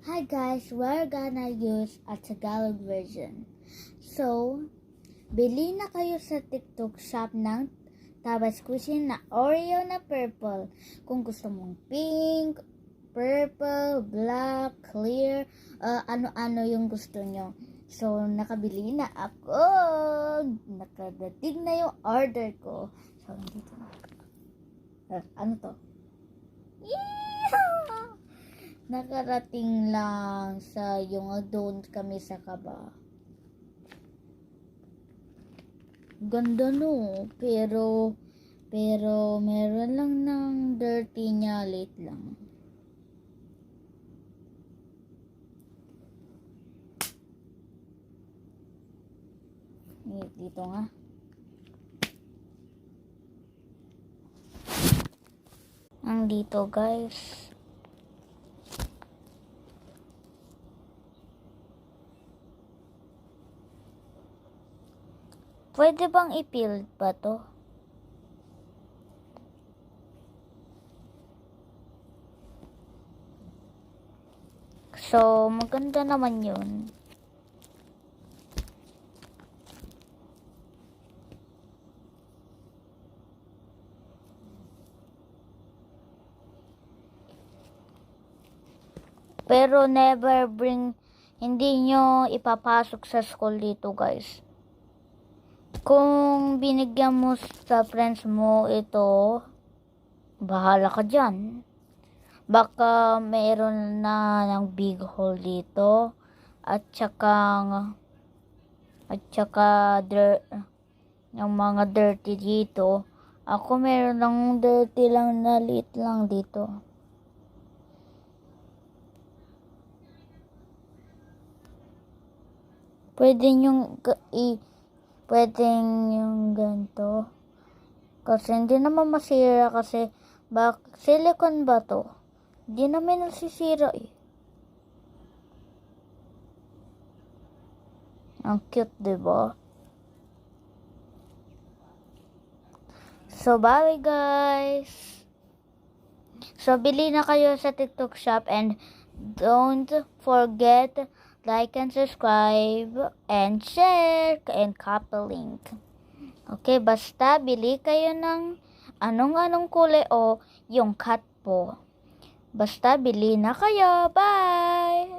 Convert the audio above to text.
Hi guys, we're gonna use a Tagalog version. So, bili na kayo sa TikTok shop ng Tabas Cuisine na Oreo na purple. Kung gusto mong pink, purple, black, clear, ano-ano yung gusto nyo. So, nakabili na ako. Nakadating na yung order ko. So, dito na. Ano to? Yeah! Nakarating lang sa yung doon kami sa Kaba. Ganda no, pero meron lang ng dirty niya, late lang. Dito nga. Ang dito guys. Pwede bang i-peel ba to? So, maganda naman yun. Pero never bring, hindi nyo ipapasok sa school dito guys. Kung binigyan mo sa friends mo ito, bahala ka dyan. Baka mayroon na ng big hole dito. At saka yung mga dirty dito. Ako meron lang dirty lang na lit lang dito. Pwedeng yung ganito. Kasi hindi naman masira kasi silicone ba to? Hindi naman nasisira eh. Ang cute, diba? So, bye guys! So, bili na kayo sa TikTok shop and don't forget like and subscribe and share and copy link. Okay, basta bili kayo ng anong kulay o yung cut po. Basta bili na kayo. Bye!